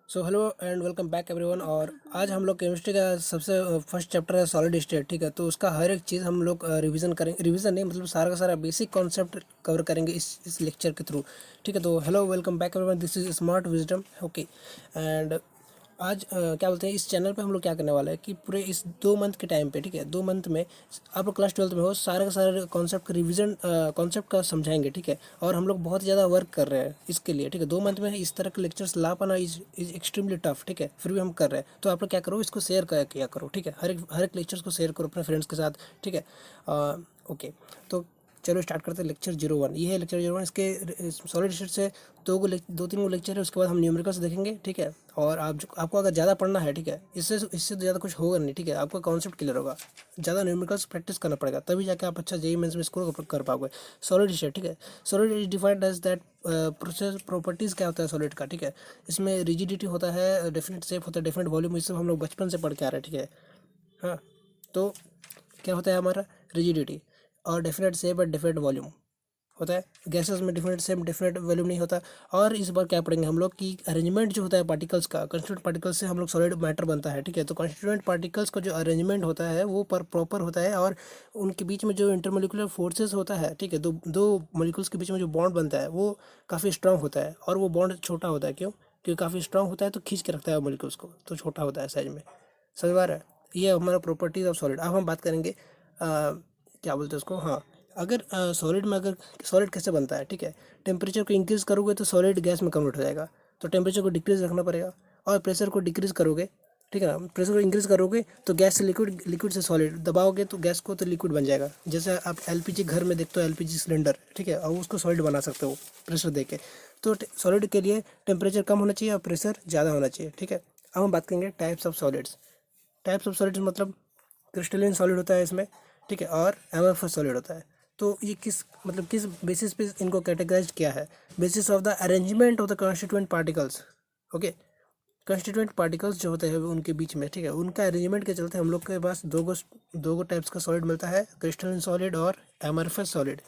So hello and welcome back everyone. और आज हम लोग केमिस्ट्री का सबसे फर्स्ट चैप्टर है सॉलिड स्टेट। ठीक है, तो उसका हर एक चीज़ हम लोग रिवीजन करेंगे। रिवीजन नहीं, मतलब सारा का सारा बेसिक कॉन्सेप्ट कवर करेंगे इस लेक्चर के थ्रू। ठीक है, तो hello welcome back everyone, this is smart wisdom. Okay, and आज क्या बोलते हैं, इस चैनल पे हम लोग क्या करने वाले हैं कि पूरे इस 2 मंथ के टाइम पे, ठीक है, 2 मंथ में आप लोग क्लास 12th में हो, सारे का सारे कॉन्सेप्ट का रिवीजन कॉन्सेप्ट का समझाएंगे। ठीक है, और हम लोग बहुत ज़्यादा वर्क कर रहे हैं इसके लिए। ठीक है, 2 मंथ में इस तरह के लेक्चर्स ला पाना इज एक्सट्रीमली टफ। ठीक है, फिर भी हम कर रहे हैं। तो आप लोग क्या करो, इसको शेयर किया करो। ठीक है, हर एक लेक्चर्स को शेयर करो अपने फ्रेंड्स के साथ। ठीक है, ओके, तो चलो स्टार्ट करते हैं। लेक्चर 01, ये है लेक्चर 01। इसके सॉलिड स्टेट से 2-3 लेक्चर है, उसके बाद हम न्यूमेरिकल्स देखेंगे। ठीक है, और आपको अगर ज़्यादा पढ़ना है, ठीक है, इससे तो ज़्यादा कुछ होगा नहीं। ठीक है, आपका कॉन्सेप्ट क्लियर होगा, ज़्यादा न्यूमेरिकल्स प्रैक्टिस करना पड़ेगा, तभी जाके आप अच्छा जेईई मेंस में स्कोर कर पाओगे। सॉलिड स्टेट, ठीक है, solid is defined as that process properties क्या होता है सॉलिड का। ठीक है, इसमें रिजिडिटी होता है, डेफिनेट शेप होता है, डेफिनेट वॉल्यूम, ये सब हम लोग बचपन से पढ़ के आ रहे हैं। ठीक है, हाँ, तो क्या होता है हमारा रिजिडिटी, और डेफिनेट शेप और डेफिनेट वॉल्यूम होता है। गैसेस में डिफरेंट सेम डिफरेंट वॉल्यूम नहीं होता। और इस बार क्या पढ़ेंगे हम लोग कि अरेंजमेंट जो होता है पार्टिकल्स का, कंस्टिट्यूएंट पार्टिकल्स से हम लोग सॉलिड मैटर बनता है। ठीक है, तो कंस्टिट्यूएंट पार्टिकल्स का जो अरेंजमेंट होता है वो प्रॉपर होता है, और उनके बीच में जो इंटरमोलिकुलर फोर्सेस होता है, ठीक है, दो दो मॉलिक्यूल्स के बीच में जो बॉन्ड बनता है वो काफ़ी स्ट्रांग होता है, और वो बॉन्ड छोटा होता है। क्यों? क्योंकि काफ़ी स्ट्रांग होता है तो खींच के रखता है मॉलिक्यूल्स को, तो छोटा होता है साइज में। समझ में आ रहा है? ये हमारा प्रॉपर्टीज ऑफ सॉलिड। अब हम बात करेंगे क्या बोलते हैं उसको, हाँ, अगर सॉलिड में, अगर सॉलिड कैसे बनता है। ठीक है, टेम्परेचर को इंक्रीज़ करोगे तो सॉलिड गैस में कन्वर्ट हो जाएगा, तो टेम्परेचर को डिक्रीज़ रखना पड़ेगा। और प्रेशर को डिक्रीज़ करोगे, ठीक है ना, प्रेशर को इंक्रीज़ करोगे तो गैस से लिक्विड, लिक्विड से सॉलिड, दबाओगे तो गैस को, तो लिक्विड बन जाएगा। जैसे आप एलपीजी घर में देखते हो, एलपीजी सिलेंडर, ठीक है, और उसको सॉलिड बना सकते हो प्रेशर दे के। तो सॉलिड के लिए टेम्परेचर कम होना चाहिए और प्रेशर ज़्यादा होना चाहिए। ठीक है, अब हम बात करेंगे types of solids. Types of solids मतलब क्रिस्टलिन सॉलिड होता है इसमें, ठीक है, और एमरफस सॉलिड होता है। तो ये किस बेसिस पे इनको कैटेगराइज किया है? Basis of the arrangement of the constituent particles. Okay, constituent particles जो होते हैं उनके बीच में, ठीक है, उनका अरेंजमेंट के चलते हम लोग के पास दो टाइप्स का सॉलिड मिलता है, क्रिस्टलिन सॉलिड और एमरफस सॉलिड।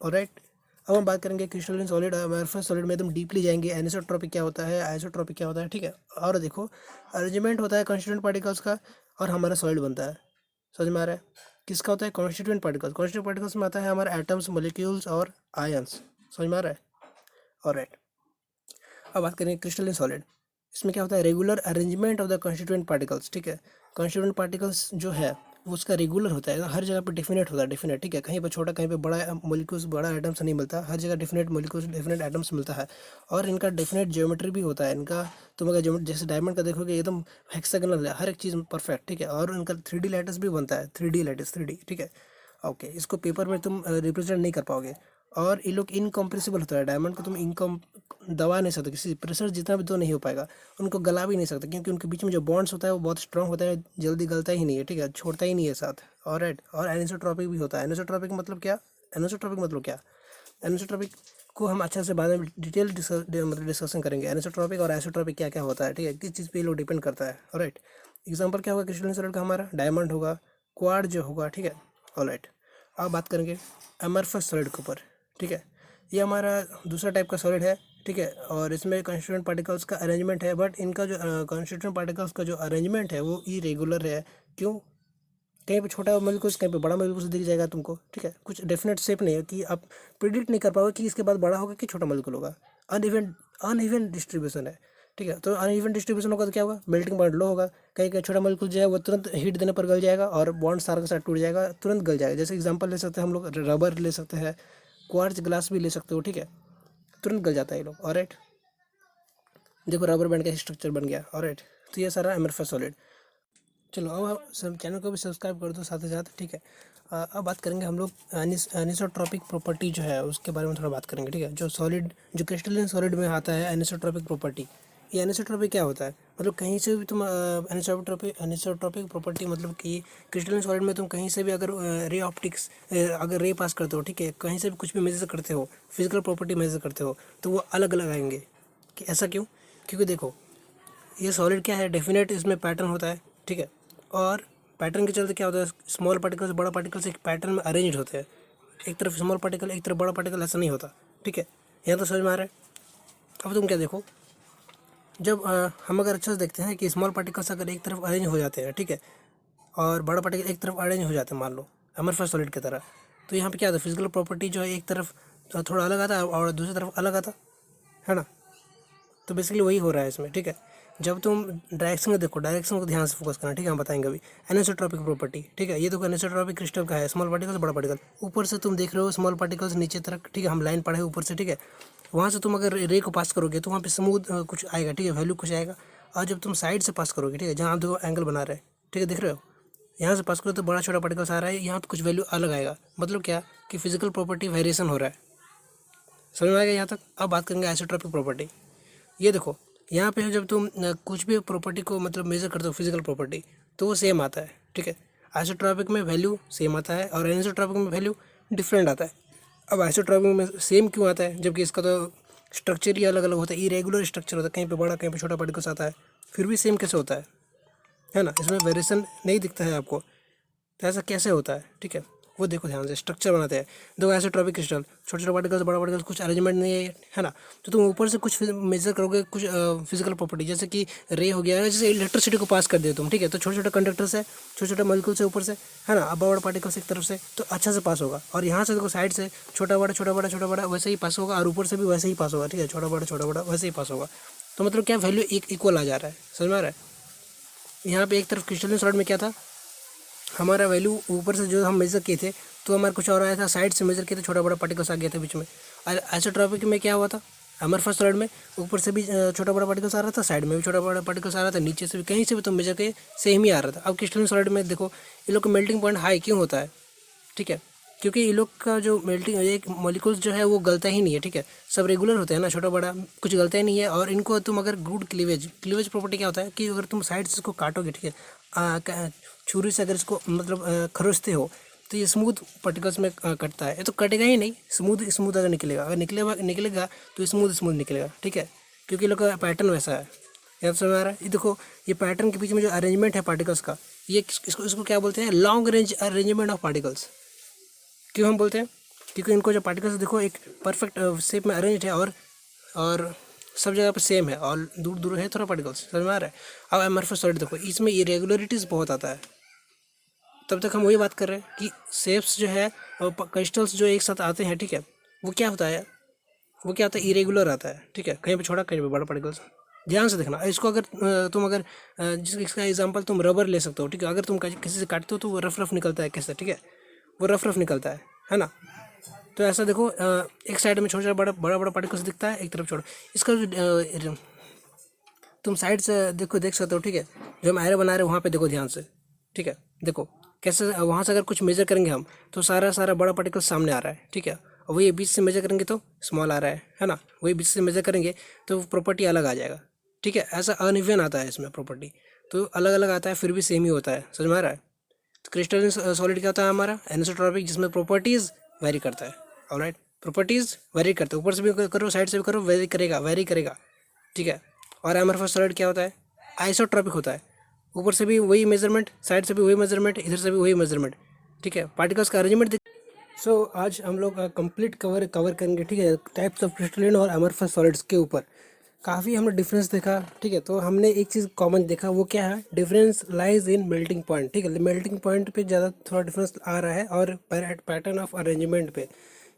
ऑलराइट, अब हम बात करेंगे क्रिस्टलिन सॉलिड और एमरफस सॉलिड में एकदम डीपली जाएंगे। एनिसोट्रोपिक क्या होता है, आइसोट्रोपिक क्या होता है, ठीक है, और देखो अरेंजमेंट होता है कॉन्स्टिट्यूएंट पार्टिकल्स का, और हमारा सॉलिड बनता है। समझ में आ रहा है? किसका होता है? Constituent particles. कॉन्स्टिट्यूएंट पार्टिकल्स में आता है हमारे एटम्स, मॉलिक्यूल्स और आयंस। समझ में आ रहा है? ऑलराइट, अब बात करेंगे क्रिस्टलिन सॉलिड। इसमें क्या होता है? Regular arrangement of the constituent particles. ठीक है, कॉन्स्टिट्यूएंट पार्टिकल्स जो है वो उसका रेगुलर होता है, हर जगह पे डेफिनेट होता है, डेफिनेट। ठीक है, कहीं पे छोटा, कहीं पे बड़ा मॉलिक्यूल्स, बड़ा एटम्स नहीं मिलता, हर जगह डेफिनेट मॉलिक्यूल्स, डेफिनेट एटम्स मिलता है। और इनका डेफिनेट ज्योमेट्री भी होता है इनका। तुम अगर ज्योमेट्री जैसे डायमंड का देखोगे, एकदम हेक्सागोनल है, हर एक चीज़ परफेक्ट। ठीक है, और इनका 3D लैटिस भी बनता है, 3D लैटिस, 3D। ठीक है, ओके, इसको पेपर में तुम रिप्रेजेंट नहीं कर पाओगे। और ये लोग इनकम्प्रेसिबल होता है, डायमंड को तुम इनकम दबा नहीं सकते, किसी प्रेशर जितना भी तो नहीं हो पाएगा। उनको गला भी नहीं सकते, क्योंकि उनके बीच में जो बॉन्ड्स होता है वो बहुत स्ट्रांग होता है, जल्दी गलता ही नहीं है। ठीक है, छोड़ता ही नहीं है साथ। और राइट, और एनिसोट्रॉपिक भी होता है। एनिसोट्रॉपिक मतलब क्या? एनिसोट्रॉपिक मतलब क्या? एनिसोट्रॉपिक को हम अच्छे से बाद में डिटेल मतलब डिस्कशन करेंगे। एनिसोट्रॉपिक और आइसोट्रॉपिक क्या क्या होता है, ठीक है, किस चीज़ पे ये लोग डिपेंड करता है। ऑलराइट, एग्जांपल क्या होगा क्रिस्टलिन सॉलिड का? हमारा डायमंड होगा, क्वार्ट्ज जो होगा। ठीक है, ऑलराइट, अब बात करेंगे अमरफस सॉलिड के ऊपर। ठीक है, ये हमारा दूसरा टाइप का सॉलिड है। ठीक है, और इसमें कॉन्स्टिट्यूएंट पार्टिकल्स का अरेंजमेंट है, बट इनका जो कॉन्स्टिट्यूएंट पार्टिकल्स का जो अरेंजमेंट है वो इरेगुलर है। क्यों? कहीं पे छोटा मॉलिक्यूल्स, कहीं पे बड़ा मॉलिक्यूल्स दिख जाएगा तुमको। ठीक है, कुछ डेफिनेट शेप नहीं है कि आप प्रिडिक्ट नहीं कर पाओगे कि इसके बाद बड़ा होगा कि छोटा मॉलिक्यूल होगा। अनइवन अनइवन डिस्ट्रीब्यूशन है। ठीक है, तो अनइवन डिस्ट्रीब्यूशन होगा तो क्या होगा? मेल्टिंग पॉइंट लो होगा। कहीं कहीं छोटा मॉलिक्यूल जो है वो तुरंत हीट देने पर गल जाएगा, और बॉन्ड सारा का सारा टूट जाएगा, तुरंत गल जाएगा। जैसे एग्जांपल ले सकते हैं हम लोग, रबर ले सकते हैं, क्वार्ट्ज ग्लास भी ले सकते हो। ठीक है, तुरंत गल जाता है ये लोग। ऑलराइट, देखो रबर बैंड का स्ट्रक्चर बन गया। ऑलराइट, तो ये सारा एमरफस सॉलिड। चलो, अब आप सब चैनल को भी सब्सक्राइब कर दो साथ ही साथ। ठीक है, अब बात करेंगे हम लोग एनिसोट्रॉपिक प्रॉपर्टी जो है उसके बारे में थोड़ा बात करेंगे। ठीक है, जो सॉलिड, जो क्रिस्टलिन सॉलिड में आता है एनिसोट्रॉपिक प्रॉपर्टी। ये एनिसोट्रॉपिक क्या होता है? मतलब कहीं से भी तुम एनिसोट्रॉपिक प्रॉपर्टी मतलब कि क्रिस्टलिन सॉलिड में तुम कहीं से भी अगर रे ऑप्टिक्स, अगर रे पास करते हो, ठीक है, कहीं से भी कुछ भी मेजर करते हो, फिजिकल प्रॉपर्टी मेजर करते हो, तो वो अलग अलग आएंगे। कि ऐसा क्यों? क्योंकि देखो, ये सॉलिड क्या है, डेफिनेट इसमें पैटर्न होता है। ठीक है, और पैटर्न के चलते क्या होता है, स्मॉल पार्टिकल्स, बड़ा पार्टिकल्स एक पैटर्न में अरेंज होते हैं। एक तरफ स्मॉल पार्टिकल, एक तरफ बड़ा पार्टिकल, ऐसा नहीं होता। ठीक है, यहाँ तो समझ में आ रहा है? अब तुम क्या देखो, जब हम अगर अच्छे से देखते हैं कि स्मॉल पार्टिकल्स अगर एक तरफ अरेंज हो जाते हैं, ठीक है, और बड़ा पार्टिकल एक तरफ अरेंज हो जाते हैं, मान लो अमरफस सॉलिड की तरह, तो यहाँ पे क्या आता है, फिजिकल प्रॉपर्टी जो है एक तरफ थोड़ा अलग आता है और दूसरी तरफ अलग आता है ना। तो बेसिकली वही हो रहा है इसमें, ठीक है। जब तुम डायरेक्शन को देखो, डायरेक्शन को ध्यान से फोकस करना, ठीक है, हम बताएंगे अभी। एनिसोट्रॉपिक प्रॉपर्टी, ठीक है, ये देखो एनिसोट्रॉपिक क्रिस्टल का है, स्मॉल पार्टिकल्स बड़ा पार्टिकल, ऊपर से तुम देख रहे हो स्मॉल पार्टिकल्स नीचे तरफ, ठीक है, हम लाइन पढ़े ऊपर से, ठीक है। वहाँ से तुम अगर रे को पास करोगे तो वहाँ पे स्मूथ कुछ आएगा, ठीक है, वैल्यू कुछ आएगा। और जब तुम साइड से पास करोगे, ठीक है, जहाँ आप देखो एंगल बना रहे हैं, ठीक है, देख रहे हो, यहाँ से पास करो तो बड़ा छोटा पार्टिकल्स आ रहा है, यहाँ पे कुछ वैल्यू अलग आएगा। मतलब क्या कि फिजिकल प्रॉपर्टी वेरिएशन हो रहा है। समझ में आएगा यहाँ तक। अब बात करेंगे आइसोट्रोपिक प्रॉपर्टी। ये देखो यहाँ पे जब तुम कुछ भी प्रॉपर्टी को मतलब मेजर करते हो फिजिकल प्रॉपर्टी, तो वो सेम आता है, ठीक है। आइसोट्रोपिक में वैल्यू सेम आता है और एनिसोट्रोपिक में वैल्यू डिफरेंट आता है। अब आइसोट्रोपिक में सेम क्यों आता है, जबकि इसका तो स्ट्रक्चर ही अलग अलग होता है, इरेगुलर स्ट्रक्चर होता है, कहीं पे बड़ा कहीं पे छोटा पार्टिकल्स आता है, फिर भी सेम कैसे होता है ना। इसमें वेरिएशन नहीं दिखता है आपको, तो ऐसा कैसे होता है, ठीक है। वो देखो ध्यान से, स्ट्रक्चर बनाते हैं, देखो आइसोट्रोपिक क्रिस्टल, छोटे छोटे पार्टिकल्स बड़ा पार्टिकल्स, कुछ अरेंजमेंट नहीं है ना। तो तुम ऊपर से कुछ मेजर करोगे, कुछ फिजिकल प्रॉपर्टी, जैसे कि रे हो गया, जैसे इलेक्ट्रिसिटी को पास कर दिया तुम, ठीक है, तो छोटे छोटे कंडक्टर्स है, छोटे छोटे मॉलिक्यूल्स है ऊपर से, है ना। अब बड़ा बड़ा पार्टिकल्स एक तरफ से तो अच्छा से पास होगा, और यहाँ से देखो साइड से छोटा बड़ा छोटा बड़ा छोटा बड़ा वैसे ही पास होगा, और ऊपर से भी वैसे ही पास होगा, ठीक है, छोटा बड़ा वैसे ही पास होगा। तो मतलब क्या वैल्यू एक इक्वल आ जा रहा है, समझ में आ रहा है। यहाँ पे एक तरफ क्रिस्टलिन सॉलिड में क्या था, हमारा वैल्यू ऊपर से जो हम मेजर किए थे तो हमारा कुछ और आया था, साइड से मेजर किए थे छोटा बड़ा पार्टिकल्स आ गया था बीच में। और आइसोट्रोपिक में क्या हुआ था, अमरफस सॉलिड में ऊपर से भी छोटा बड़ा पार्टिकल्स आ रहा था, साइड में भी छोटा बड़ा पार्टिकल्स आ रहा था, नीचे से भी कहीं से भी तुम मेजर किए सेम ही आ रहा था। अब क्रिस्टलिन सॉलिड में देखो ये लोग का मेल्टिंग पॉइंट हाई क्यों होता है, ठीक है, क्योंकि ये लोग का जो मेल्टिंग एक मॉलिक्यूल्स जो है वो गलता ही नहीं है, ठीक है, सब रेगुलर होते हैं ना, छोटा बड़ा कुछ गलता ही नहीं है। और इनको तुम अगर गुड क्लीवेज प्रॉपर्टी क्या होता है कि अगर तुम साइड से इसको काटोगे, ठीक है, छुरी से अगर इसको मतलब खरोचते हो तो ये स्मूथ पार्टिकल्स में कटता है। ये तो कटेगा ही नहीं, स्मूथ स्मूथ अगर निकलेगा, अगर निकलेगा तो स्मूथ स्मूथ निकलेगा, ठीक है, क्योंकि ये लोग का पैटर्न वैसा है। याद समझ आ रहा है। ये देखो ये पैटर्न के पीछे में जो अरेंजमेंट है पार्टिकल्स का, ये इसको क्या बोलते हैं, long range arrangement of particles. क्यों हम बोलते हैं, क्योंकि इनको जो पार्टिकल्स देखो एक परफेक्ट शेप में अरेंज है, और सब जगह पे सेम है, और दूर दूर है थोड़ा पार्टिकल्स, समझ में आ रहा है। अब एमरफस सॉलिड देखो, इसमें इरेगुलरिटीज़ बहुत आता है। तब तक हम वही बात कर रहे हैं कि शेप्स जो है क्रिस्टल्स जो एक साथ आते हैं, ठीक है, वो क्या होता है, वो क्या होता है, इरेगुलर आता है, ठीक है, कहीं पे छोटा कहीं पे बड़ा पार्टिकल्स। ध्यान से देखना इसको, अगर तुम अगर इसका एग्जांपल तुम रबर ले सकते हो, ठीक है, अगर तुम किसी से काटते हो तो वो रफ रफ निकलता है, कैसे, ठीक है, वो रफ रफ निकलता है ना। तो ऐसा देखो एक साइड में छोटा छोटा बड़ा बड़ा पार्टिकल्स दिखता है, एक तरफ छोटा, इसका जो तुम साइड से देखो देख सकते हो, ठीक है, जो हम एरो बना रहे हैं वहाँ पे देखो ध्यान से, ठीक है, देखो कैसे वहाँ से अगर कुछ मेजर करेंगे हम तो सारा सारा बड़ा पार्टिकल सामने आ रहा है, ठीक है, और वही बीच से मेजर करेंगे तो स्मॉल आ रहा है ना, वही बीच से मेजर करेंगे तो प्रॉपर्टी अलग आ जाएगा, ठीक है। ऐसा अनइवन आता है इसमें प्रॉपर्टी, तो अलग अलग आता है फिर भी सेम ही होता है, समझ में आ रहा है। तो क्रिस्टलिन सॉलिड क्या होता है हमारा, एनिसोट्रॉपिक, जिसमें प्रॉपर्टीज़ वेरी करता है, ऑलराइट, प्रॉपर्टीज़ वेरी करते हैं, ऊपर से भी करो साइड से भी करो वेरी करेगा, ठीक है। और एमरफस सॉलिड क्या होता है, आइसोट्रॉपिक होता है, ऊपर से भी वही मेजरमेंट, साइड से भी वही मेजरमेंट, इधर से भी वही मेजरमेंट, ठीक है, पार्टिकल्स का अरेंजमेंट। सो आज हम लोग कंप्लीट कवर करेंगे, ठीक है, टाइप्स ऑफ क्रिस्टलिन और एमरफस सॉलिड्स के ऊपर। काफ़ी हमने डिफरेंस देखा, ठीक है, तो हमने एक चीज़ कॉमन देखा, वो क्या है, difference lies in melting point, ठीक है, मेल्टिंग पॉइंट पे ज़्यादा थोड़ा डिफरेंस आ रहा है, और पैटर्न ऑफ अरेंजमेंट पे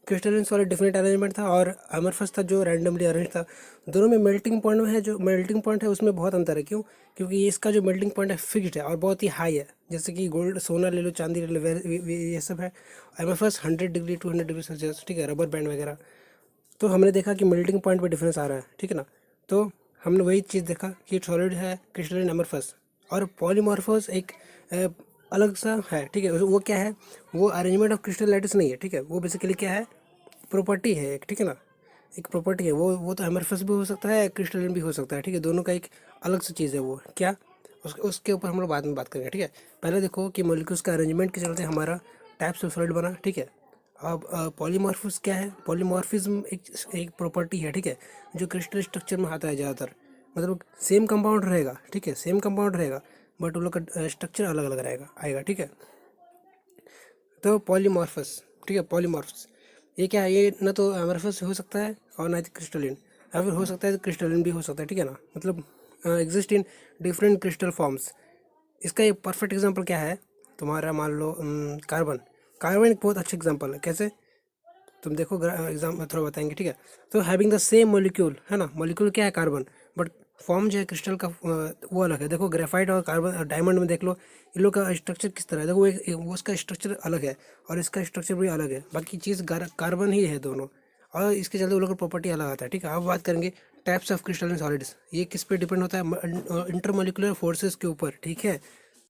क्रिस्टलिन सॉलिड डिफरेंट अरेंजमेंट था और अमरफस था जो रैंडमली अरेंज था। दोनों में मेल्टिंग पॉइंट में है, जो मेल्टिंग पॉइंट है उसमें बहुत अंतर है। क्यों, क्योंकि इसका जो मेल्टिंग पॉइंट है फिक्स्ड है और बहुत ही हाई है, जैसे कि गोल्ड सोना ले लो, चांदी ले लो, ये सब है। अमरफस 100 डिग्री 200 डिग्री सेल्सियस, ठीक है, रबर बैंड वगैरह। तो हमने देखा कि मेल्टिंग पॉइंट पे डिफरेंस आ रहा है, ठीक है ना। तो हमने वही चीज़ देखा कि सॉलिड है क्रिस्टलिन अमरफस, और पॉलीमॉर्फस एक अलग सा है, ठीक है। वो क्या है, वो अरेंजमेंट ऑफ क्रिस्टल लैटिस नहीं है, ठीक है, वो बेसिकली क्या है, प्रॉपर्टी है एक, ठीक है ना, एक प्रॉपर्टी है। वो तो एमरफस भी हो सकता है, क्रिस्टलिन भी हो सकता है, ठीक है, दोनों का एक अलग सी चीज़ है। वो क्या, उसके ऊपर हम लोग बाद में बात करेंगे, ठीक है। पहले देखो कि मॉलिक्यूल्स का अरेंजमेंट के चलते हमारा टाइप्स ऑफ सॉलिड बना, ठीक है। अब पॉलीमॉर्फिज्म क्या है, पॉलीमॉर्फिज्म एक प्रॉपर्टी है, ठीक है, जो क्रिस्टल स्ट्रक्चर में आता है ज़्यादातर, मतलब सेम कंपाउंड रहेगा, ठीक है, सेम कंपाउंड रहेगा, बट उन लोग का स्ट्रक्चर अलग अलग रहेगा आएगा, ठीक है। तो पॉलीमॉर्फस, ठीक है, पॉलीमॉर्फस ये क्या है, ये ना तो एमरफस हो सकता है और ना ही क्रिस्टलिन। या फिर हो सकता है क्रिस्टलिन भी हो सकता है, ठीक है ना, मतलब exist in different crystal forms. इसका एक परफेक्ट एग्जांपल क्या है, तुम्हारा मान लो कार्बन। कार्बन एक बहुत अच्छा एग्जांपल है। कैसे, तुम देखो एग्जाम थोड़ा बताएंगे, ठीक है। तो हैविंग द सेम मोलिक्यूल, है ना, मोलिक्यूल क्या है कार्बन, बट फॉर्म जो है क्रिस्टल का वो अलग है। देखो ग्रेफाइट और कार्बन डायमंड में देख लो, इन लोग का स्ट्रक्चर किस तरह है, देखो वो उसका स्ट्रक्चर अलग है और इसका स्ट्रक्चर भी अलग है, बाकी चीज़ कार्बन ही है दोनों, और इसके चलते उन लोग का प्रॉपर्टी अलग आता है, ठीक है। अब बात करेंगे टाइप्स ऑफ क्रिस्टल सॉलिड्स। ये किस पे डिपेंड होता है, इंटरमोलिकुलर फोर्सेस के ऊपर, ठीक है।